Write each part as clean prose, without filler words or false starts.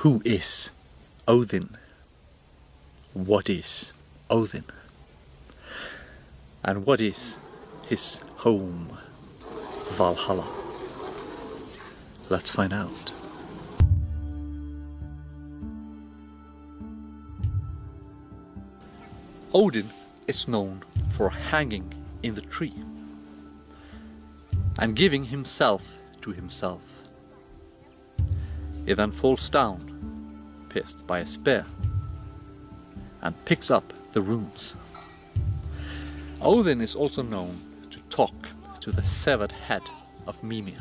Who is Óðinn? What is Óðinn? And what is his home, Valhalla? Let's find out. Óðinn is known for hanging in the tree and giving himself to himself. He then falls down, pierced by a spear, and picks up the runes. Óðinn is also known to talk to the severed head of Mimir,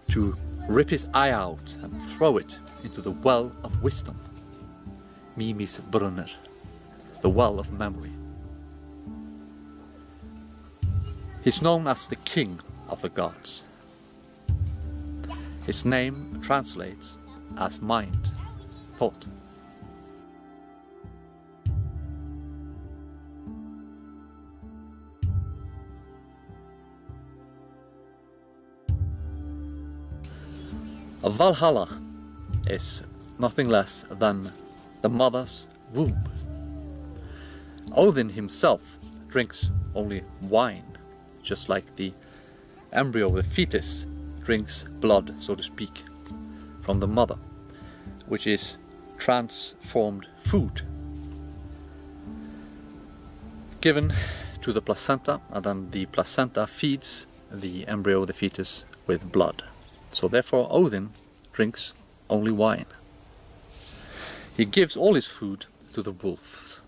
to rip his eye out and throw it into the well of wisdom, Mimir's brunner, the well of memory. He's known as the king of the gods. His name translates as mind, thought. Valhalla is nothing less than the mother's womb. Óðinn himself drinks only wine, just like the embryo, the fetus, drinks blood, so to speak, from the mother, which is transformed food given to the placenta, and then the placenta feeds the embryo, the fetus, with blood. So therefore Óðinn drinks only wine. He gives all his food to the wolves,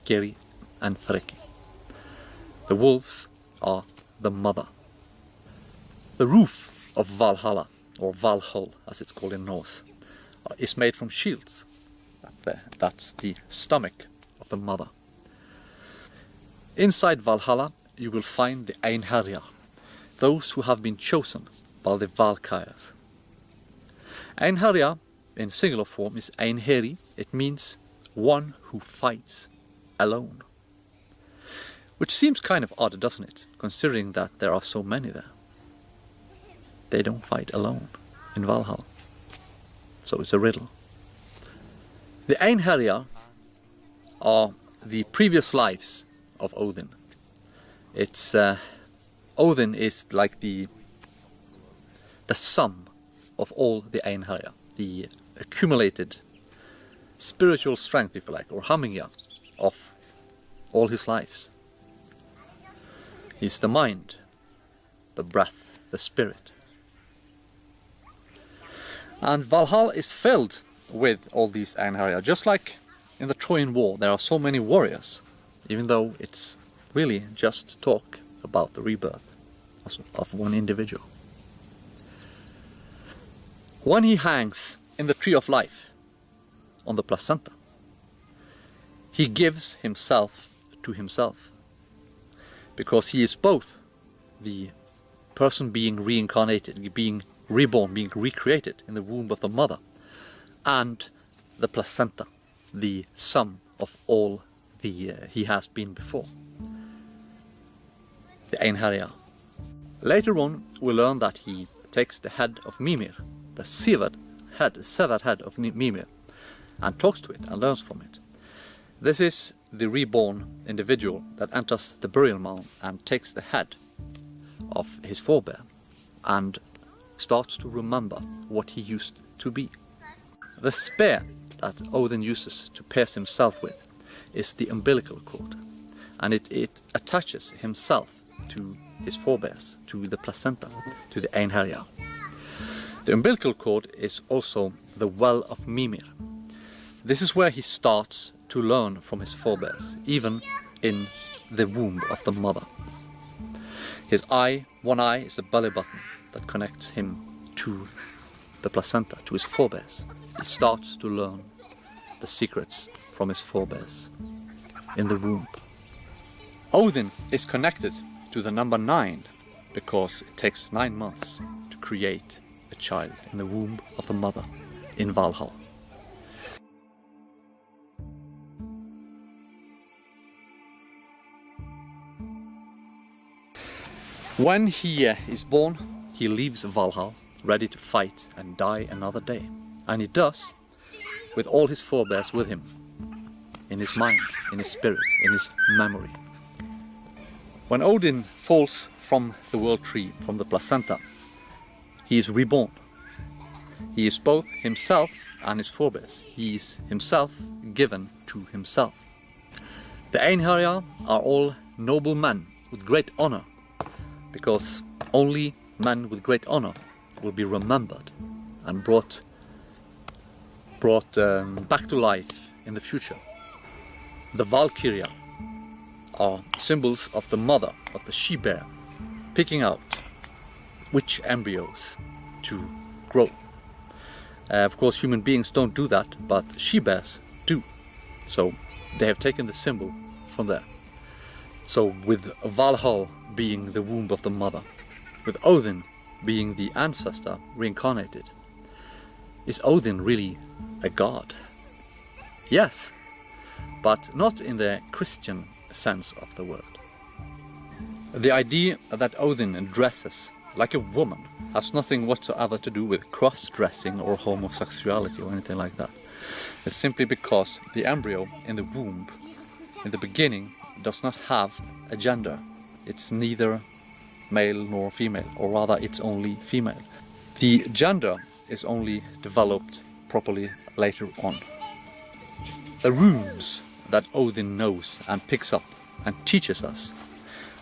Geri and Freki. The wolves are the mother. The roof of Valhalla, or Valhall as it's called in Norse, is made from shields. That's the stomach of the mother. Inside Valhalla you will find the Einherjar, those who have been chosen by the Valkyries. Einherja in singular form is Einheri. It means one who fights alone. Which seems kind of odd, doesn't it, considering that there are so many there. They don't fight alone in Valhalla. So it's a riddle. The Einherjar are the previous lives of Óðinn. Óðinn is like the sum of all the Einherjar, the accumulated spiritual strength, if you like, or hamingja of all his lives. He's the mind, the breath, the spirit. And Valhalla is filled with all these Einherjar. Just like in the Trojan War, there are so many warriors, even though it's really just talk about the rebirth of one individual. When he hangs in the tree of life on the placenta, he gives himself to himself, because he is both the person being reincarnated, being reborn, being recreated in the womb of the mother, and the placenta, the sum of all he has been before, the Einherjar. Later on we learn that he takes the head of Mimir, the severed head of Mimir, and talks to it and learns from it. This is the reborn individual that enters the burial mound and takes the head of his forebear and starts to remember what he used to be. The spear that Óðinn uses to pierce himself with is the umbilical cord, and it attaches himself to his forebears, to the placenta, to the Einherjar. The umbilical cord is also the well of Mimir. This is where he starts to learn from his forebears, even in the womb of the mother. His eye, one eye, is the belly button that connects him to the placenta, to his forebears. He starts to learn the secrets from his forebears in the womb. Óðinn is connected to the number 9 because it takes 9 months to create a child in the womb of the mother in Valhalla. When he is born, he leaves Valhalla ready to fight and die another day. and he does with all his forebears with him, in his mind, in his spirit, in his memory. When Odin falls from the world tree, from the placenta, he is reborn. He is both himself and his forebears. He is himself given to himself. The Einherjar are all noble men with great honor, because only men with great honor will be remembered and brought back to life in the future. The Valkyria are symbols of the mother, of the she-bear, picking out which embryos to grow. Of course, human beings don't do that, but she-bears do. So they have taken the symbol from there. So with Valhall being the womb of the mother, with Odin being the ancestor reincarnated, is Odin really a god? Yes, but not in the Christian sense of the word. The idea that Odin dresses like a woman has nothing whatsoever to do with cross-dressing or homosexuality or anything like that. It's simply because the embryo in the womb, in the beginning, does not have a gender. It's neither male nor female, or rather it's only female. The gender is only developed properly later on. The runes that Odin knows and picks up and teaches us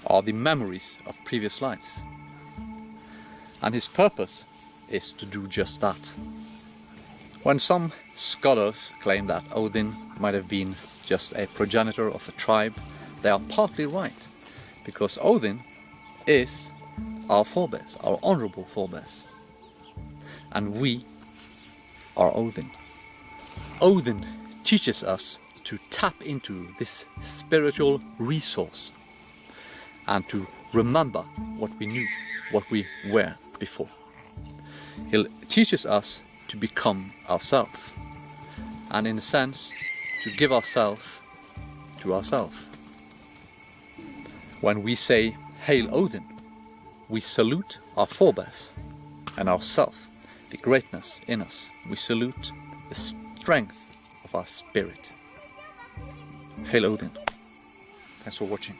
are the memories of previous lives. And his purpose is to do just that. When some scholars claim that Odin might have been just a progenitor of a tribe, they are partly right, because Odin is our forebears, our honorable forebears. And we are Odin. Odin teaches us to tap into this spiritual resource and to remember what we knew, what we were before. He teaches us to become ourselves, and in a sense to give ourselves to ourselves. When we say "Hail Odin," we salute our forebears and ourself, the greatness in us. We salute the strength of our spirit. Hail Odin. Thanks for watching.